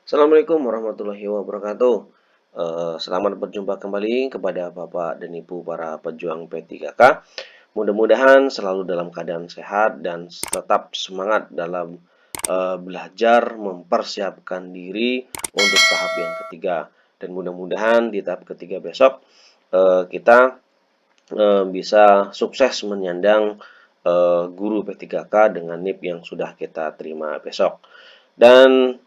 Assalamualaikum warahmatullahi wabarakatuh. Selamat berjumpa kembali kepada Bapak dan Ibu para pejuang P3K. Mudah-mudahan selalu dalam keadaan sehat dan tetap semangat dalam belajar mempersiapkan diri untuk tahap yang ketiga. Dan mudah-mudahan di tahap ketiga besok kita bisa sukses menyandang guru P3K dengan NIP yang sudah kita terima besok. Dan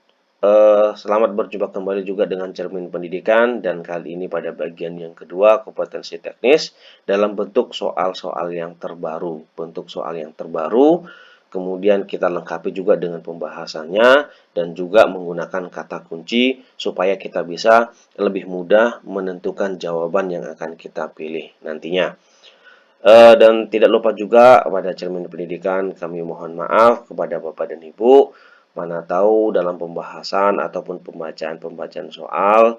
selamat berjumpa kembali juga dengan cermin pendidikan, dan kali ini pada bagian yang kedua, kompetensi teknis dalam bentuk soal-soal yang terbaru. Kemudian kita lengkapi juga dengan pembahasannya dan juga menggunakan kata kunci supaya kita bisa lebih mudah menentukan jawaban yang akan kita pilih nantinya. Dan tidak lupa juga pada cermin pendidikan kami mohon maaf kepada Bapak dan Ibu, mana tahu dalam pembahasan ataupun pembacaan soal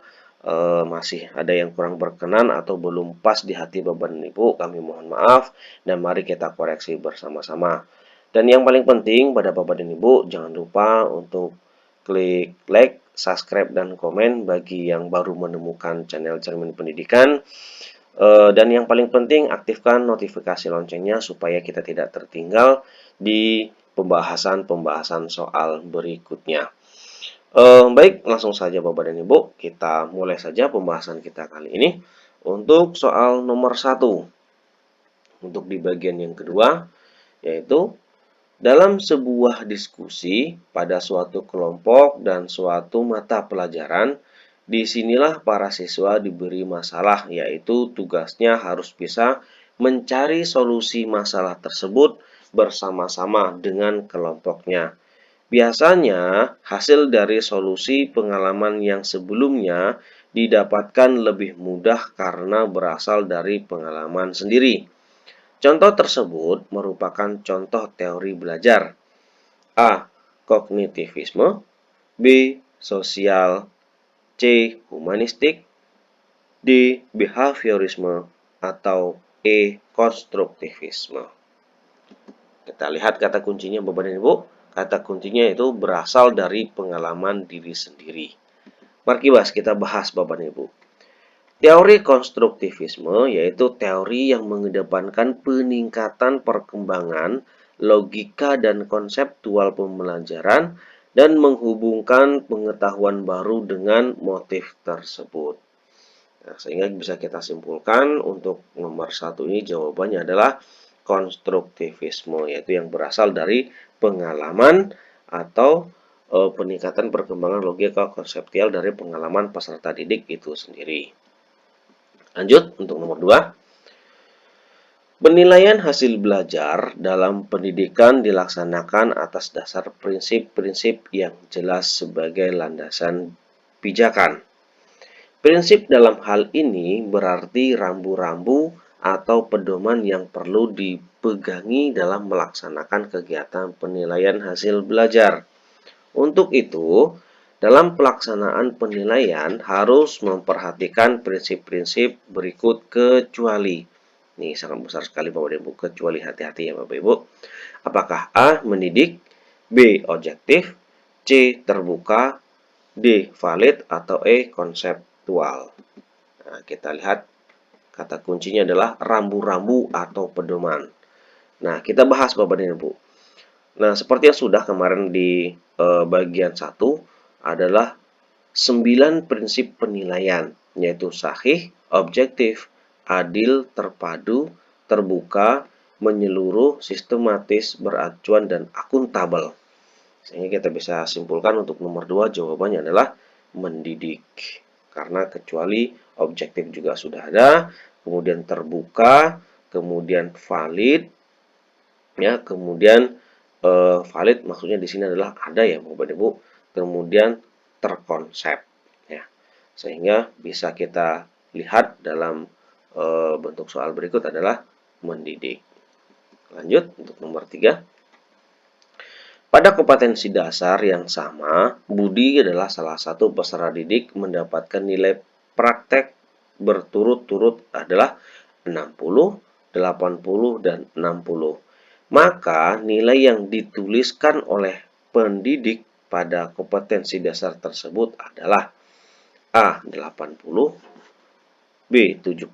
masih ada yang kurang berkenan atau belum pas di hati Bapak dan Ibu, kami mohon maaf dan mari kita koreksi bersama-sama. Dan yang paling penting pada Bapak dan Ibu, jangan lupa untuk klik like, subscribe, dan komen bagi yang baru menemukan channel cermin pendidikan. Dan yang paling penting, aktifkan notifikasi loncengnya supaya kita tidak tertinggal di pembahasan-pembahasan soal berikutnya. Baik, langsung saja Bapak dan Ibu, kita mulai saja pembahasan kita kali ini. Untuk soal nomor 1, untuk di bagian yang kedua, yaitu dalam sebuah diskusi pada suatu kelompok dan suatu mata pelajaran, disinilah para siswa diberi masalah, yaitu tugasnya harus bisa mencari solusi masalah tersebut bersama-sama dengan kelompoknya. Biasanya, hasil dari solusi pengalaman yang sebelumnya didapatkan lebih mudah karena berasal dari pengalaman sendiri. Contoh tersebut merupakan contoh teori belajar. A. Kognitivisme, B. Sosial, C. Humanistik, D. Behaviorisme, atau E. Konstruktivisme. Kita lihat kata kuncinya Bapak dan Ibu. Kata kuncinya itu berasal dari pengalaman diri sendiri. Mari kita bahas Bapak dan Ibu. Teori konstruktivisme yaitu teori yang mengedepankan peningkatan perkembangan, logika dan konseptual pembelajaran dan menghubungkan pengetahuan baru dengan motif tersebut. Nah, sehingga bisa kita simpulkan untuk nomor 1 ini jawabannya adalah konstruktivisme, yaitu yang berasal dari pengalaman atau peningkatan perkembangan logika konseptual dari pengalaman peserta didik itu sendiri. Lanjut untuk nomor 2. Penilaian hasil belajar dalam pendidikan dilaksanakan atas dasar prinsip-prinsip yang jelas sebagai landasan pijakan. Prinsip dalam hal ini berarti rambu-rambu atau pedoman yang perlu dipegangi dalam melaksanakan kegiatan penilaian hasil belajar. Untuk itu, dalam pelaksanaan penilaian harus memperhatikan prinsip-prinsip berikut kecuali. Ini sangat besar sekali Bapak dan Ibu, kecuali hati-hati ya Bapak Ibu. Apakah A. Mendidik, B. Objektif, C. Terbuka, D. Valid, atau E. Konseptual. Nah, kita lihat kata kuncinya adalah rambu-rambu atau pedoman. Nah, kita bahas Bapak dan Ibu. Nah, seperti yang sudah kemarin di bagian 1 adalah 9 prinsip penilaian, yaitu sahih, objektif, adil, terpadu, terbuka, menyeluruh, sistematis, beracuan, dan akuntabel. Sehingga kita bisa simpulkan untuk nomor 2 jawabannya adalah mendidik. Karena kecuali objektif juga sudah ada, kemudian terbuka, kemudian valid, ya, kemudian valid maksudnya di sini adalah ada ya Bapak Ibu, kemudian terkonsep ya. Sehingga bisa kita lihat dalam bentuk soal berikut adalah mendidik. Lanjut untuk nomor 3. Pada kompetensi dasar yang sama, Budi adalah salah satu peserta didik mendapatkan nilai praktek berturut-turut adalah 60, 80, dan 60. Maka nilai yang dituliskan oleh pendidik pada kompetensi dasar tersebut adalah A. 80, B. 70,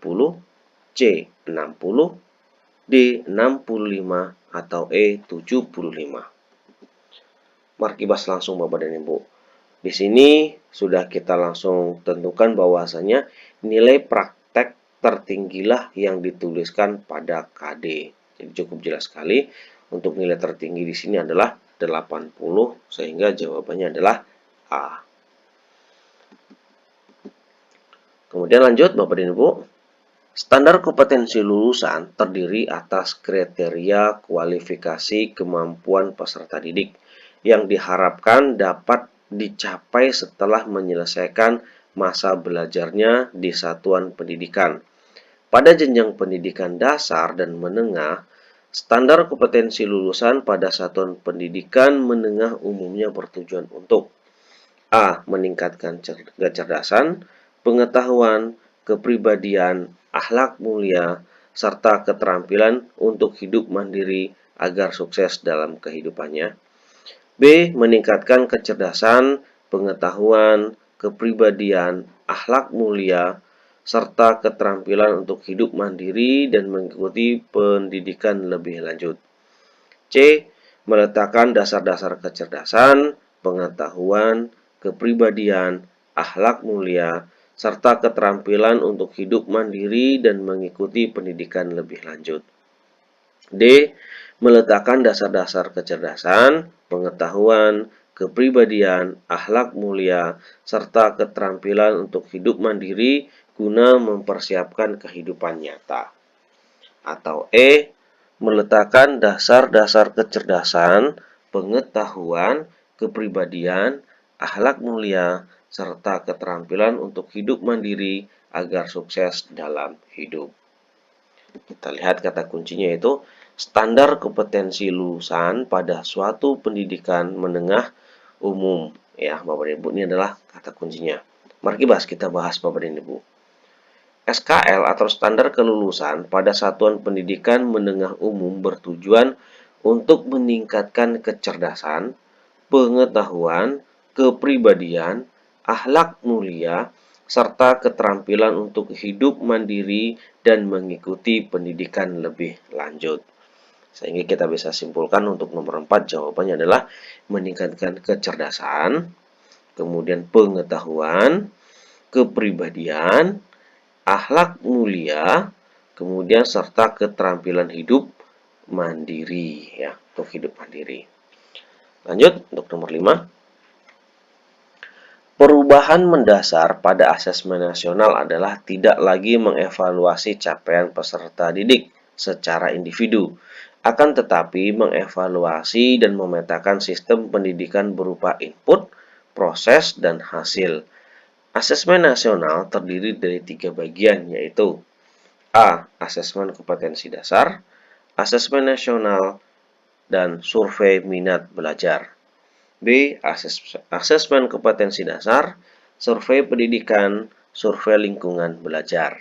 C. 60, D. 65, atau E. 75. Markibas langsung Bapak dan Ibu. Di sini sudah kita langsung tentukan bahwasanya nilai praktek tertinggilah yang dituliskan pada KD. Jadi cukup jelas sekali untuk nilai tertinggi di sini adalah 80 sehingga jawabannya adalah A. Kemudian lanjut Bapak dan Ibu. Standar kompetensi lulusan terdiri atas kriteria kualifikasi kemampuan peserta didik yang diharapkan dapat dicapai setelah menyelesaikan masa belajarnya di satuan pendidikan. Pada jenjang pendidikan dasar dan menengah, standar kompetensi lulusan pada satuan pendidikan menengah umumnya bertujuan untuk A. Meningkatkan kecerdasan, pengetahuan, kepribadian, akhlak mulia, serta keterampilan untuk hidup mandiri agar sukses dalam kehidupannya. B. Meningkatkan kecerdasan, pengetahuan, kepribadian, akhlak mulia, serta keterampilan untuk hidup mandiri dan mengikuti pendidikan lebih lanjut. C. Meletakkan dasar-dasar kecerdasan, pengetahuan, kepribadian, akhlak mulia, serta keterampilan untuk hidup mandiri dan mengikuti pendidikan lebih lanjut. D. Meletakkan dasar-dasar kecerdasan, pengetahuan, kepribadian, akhlak mulia, serta keterampilan untuk hidup mandiri guna mempersiapkan kehidupan nyata. Atau E. Meletakkan dasar-dasar kecerdasan, pengetahuan, kepribadian, akhlak mulia, serta keterampilan untuk hidup mandiri agar sukses dalam hidup. Kita lihat kata kuncinya yaitu standar kompetensi lulusan pada suatu pendidikan menengah umum. Ya, Bapak dan Ibu, ini adalah kata kuncinya. Mari kita bahas Bapak dan Ibu. SKL atau standar kelulusan pada satuan pendidikan menengah umum bertujuan untuk meningkatkan kecerdasan, pengetahuan, kepribadian, akhlak mulia, serta keterampilan untuk hidup mandiri dan mengikuti pendidikan lebih lanjut. Sehingga kita bisa simpulkan untuk nomor 4 jawabannya adalah meningkatkan kecerdasan, kemudian pengetahuan, kepribadian, akhlak mulia, kemudian serta keterampilan hidup mandiri ya, untuk hidup mandiri. Lanjut untuk nomor 5. Perubahan mendasar pada asesmen nasional adalah tidak lagi mengevaluasi capaian peserta didik secara individu, akan tetapi mengevaluasi dan memetakan sistem pendidikan berupa input, proses, dan hasil. Asesmen nasional terdiri dari 3 bagian, yaitu A. Asesmen kompetensi dasar, asesmen nasional, dan survei minat belajar. B. Asesmen kompetensi dasar, survei pendidikan, survei lingkungan belajar.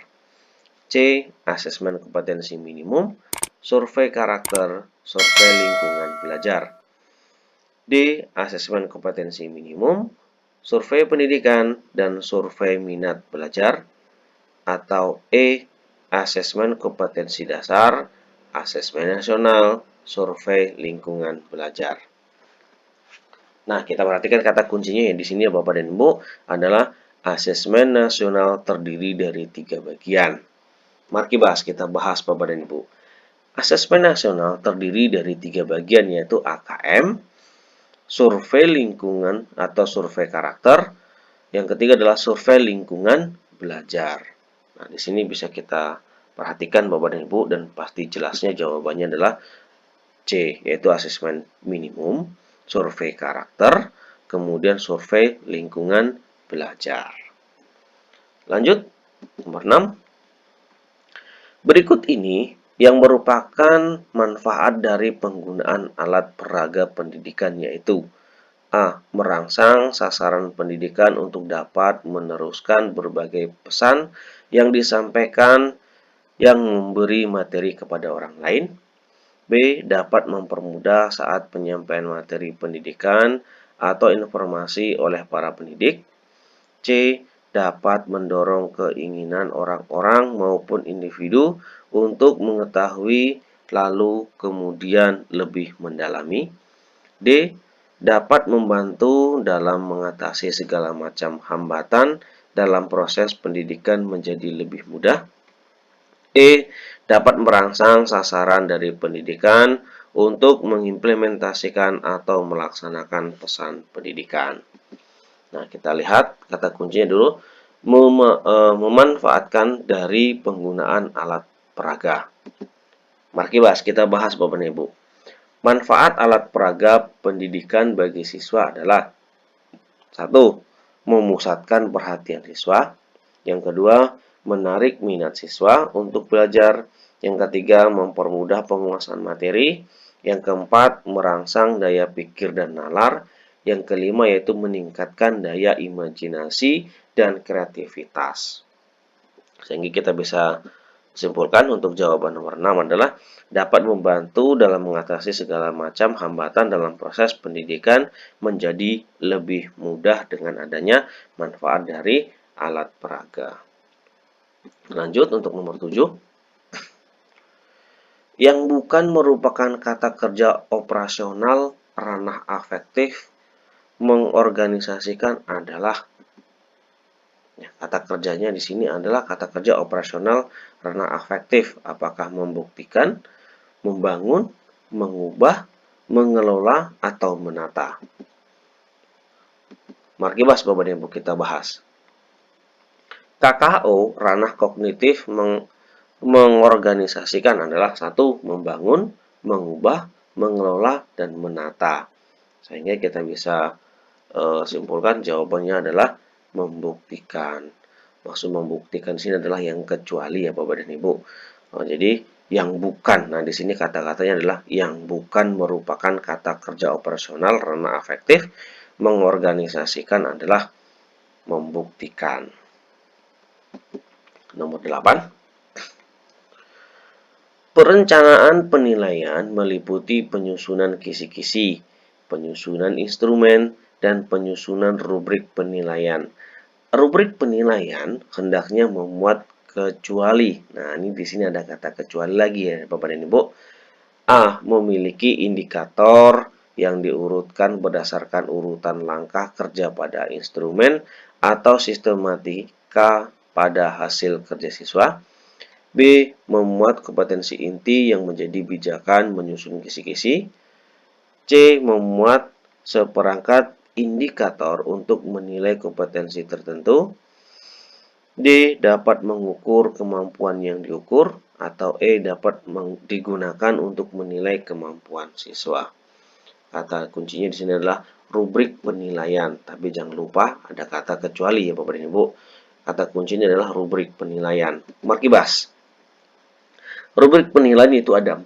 C. Asesmen kompetensi minimum, survei karakter, survei lingkungan belajar. D. Asesmen kompetensi minimum, survei pendidikan, dan survei minat belajar. Atau E. Asesmen kompetensi dasar, asesmen nasional, survei lingkungan belajar. Nah, kita perhatikan kata kuncinya yang di sini ya Bapak dan Ibu adalah asesmen nasional terdiri dari 3 bagian. Mari kita bahas Bapak dan Ibu. Asesmen nasional terdiri dari 3 bagian yaitu AKM, survei lingkungan atau survei karakter, yang ketiga adalah survei lingkungan belajar. Nah, di sini bisa kita perhatikan Bapak dan Ibu dan pasti jelasnya jawabannya adalah C, yaitu asesmen minimum, survei karakter, kemudian survei lingkungan belajar. Lanjut, nomor 6. Berikut ini yang merupakan manfaat dari penggunaan alat peraga pendidikan yaitu A. Merangsang sasaran pendidikan untuk dapat meneruskan berbagai pesan yang disampaikan yang memberi materi kepada orang lain. B. Dapat mempermudah saat penyampaian materi pendidikan atau informasi oleh para pendidik. C. Dapat mendorong keinginan orang-orang maupun individu untuk mengetahui lalu kemudian lebih mendalami. D. Dapat membantu dalam mengatasi segala macam hambatan dalam proses pendidikan menjadi lebih mudah. E. Dapat merangsang sasaran dari pendidikan untuk mengimplementasikan atau melaksanakan pesan pendidikan. Nah, kita lihat kata kuncinya dulu, memanfaatkan dari penggunaan alat peraga. Mari kita bahas Bapak dan Ibu. Manfaat alat peraga pendidikan bagi siswa adalah 1. Memusatkan perhatian siswa. Yang kedua, menarik minat siswa untuk belajar. Yang ketiga, mempermudah penguasaan materi. Yang keempat, merangsang daya pikir dan nalar. Yang kelima yaitu meningkatkan daya imajinasi dan kreativitas. Sehingga kita bisa simpulkan untuk jawaban nomor 6 adalah dapat membantu dalam mengatasi segala macam hambatan dalam proses pendidikan menjadi lebih mudah dengan adanya manfaat dari alat peraga. Lanjut untuk nomor 7. Yang bukan merupakan kata kerja operasional ranah afektif mengorganisasikan adalah, kata kerjanya di sini adalah kata kerja operasional ranah afektif. Apakah membuktikan, membangun, mengubah, mengelola, atau menata? Mari Bapak dan Ibu kita bahas. KKO ranah kognitif mengorganisasikan adalah 1. Membangun, mengubah, mengelola, dan menata. Sehingga kita bisa simpulkan jawabannya adalah membuktikan. Maksud membuktikan di sini adalah yang kecuali ya Bapak dan Ibu. Jadi yang bukan. Nah, di sini kata-katanya adalah yang bukan merupakan kata kerja operasional ranah afektif mengorganisasikan adalah membuktikan. Nomor 8. Perencanaan penilaian meliputi penyusunan kisi-kisi, penyusunan instrumen, dan penyusunan rubrik penilaian. Rubrik penilaian hendaknya memuat kecuali. Nah, ini di sini ada kata kecuali lagi ya, Bapak dan Ibu. A. Memiliki indikator yang diurutkan berdasarkan urutan langkah kerja pada instrumen atau sistematika pada hasil kerja siswa. B. Memuat kompetensi inti yang menjadi pijakan menyusun kisi-kisi. C. Memuat seperangkat indikator untuk menilai kompetensi tertentu. D. Dapat mengukur kemampuan yang diukur. Atau E. Dapat digunakan untuk menilai kemampuan siswa. Kata kuncinya di sini adalah rubrik penilaian. Tapi jangan lupa ada kata kecuali ya Bapak dan Ibu. Kata kuncinya adalah rubrik penilaian. Mari bahas. Rubrik penilaian itu ada 4.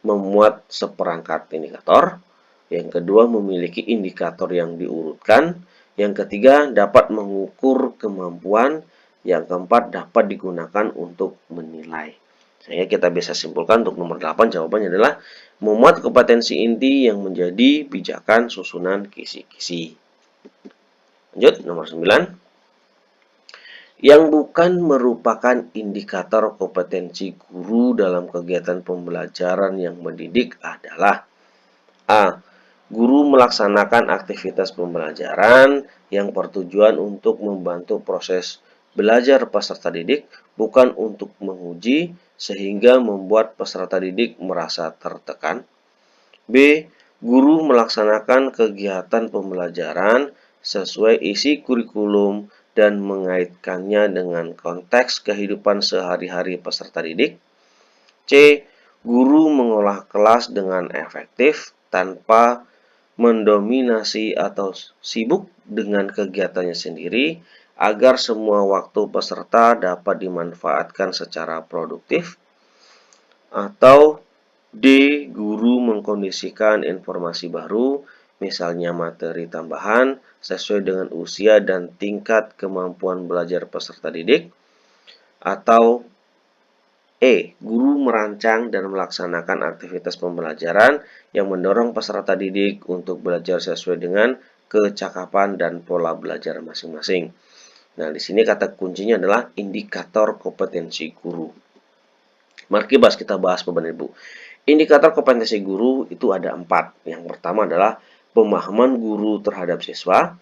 Memuat seperangkat indikator. Yang kedua, memiliki indikator yang diurutkan. Yang ketiga, dapat mengukur kemampuan. Yang keempat, dapat digunakan untuk menilai. Sehingga kita bisa simpulkan untuk nomor 8 jawabannya adalah memuat kompetensi inti yang menjadi pijakan susunan kisi-kisi. Lanjut, nomor 9. Yang bukan merupakan indikator kompetensi guru dalam kegiatan pembelajaran yang mendidik adalah A. Guru melaksanakan aktivitas pembelajaran yang bertujuan untuk membantu proses belajar peserta didik, bukan untuk menguji sehingga membuat peserta didik merasa tertekan. B. Guru melaksanakan kegiatan pembelajaran sesuai isi kurikulum dan mengaitkannya dengan konteks kehidupan sehari-hari peserta didik. C. Guru mengolah kelas dengan efektif tanpa mendominasi atau sibuk dengan kegiatannya sendiri agar semua waktu peserta dapat dimanfaatkan secara produktif. Atau D. Guru mengkondisikan informasi baru, misalnya materi tambahan, sesuai dengan usia dan tingkat kemampuan belajar peserta didik. Atau Guru merancang dan melaksanakan aktivitas pembelajaran yang mendorong peserta didik untuk belajar sesuai dengan kecakapan dan pola belajar masing-masing. Nah, di sini kata kuncinya adalah indikator kompetensi guru. Mari kita bahas Bapak dan Ibu. Indikator kompetensi guru itu ada 4. Yang pertama adalah pemahaman guru terhadap siswa,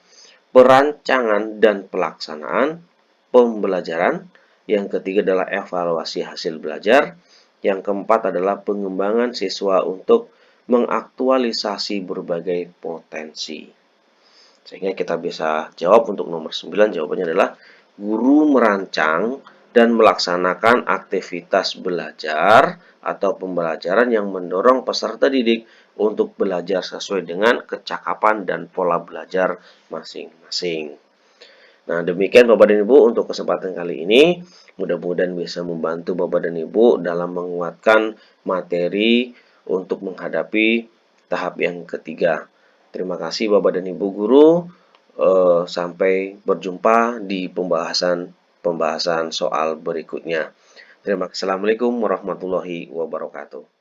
perancangan dan pelaksanaan pembelajaran. Yang ketiga adalah evaluasi hasil belajar. Yang keempat adalah pengembangan siswa untuk mengaktualisasi berbagai potensi. Sehingga kita bisa jawab untuk nomor 9, jawabannya adalah guru merancang dan melaksanakan aktivitas belajar atau pembelajaran yang mendorong peserta didik untuk belajar sesuai dengan kecakapan dan pola belajar masing-masing. Nah, demikian Bapak dan Ibu untuk kesempatan kali ini. Mudah-mudahan bisa membantu Bapak dan Ibu dalam menguatkan materi untuk menghadapi tahap yang ketiga. Terima kasih Bapak dan Ibu guru. Sampai berjumpa di pembahasan soal berikutnya. Assalamualaikum warahmatullahi wabarakatuh.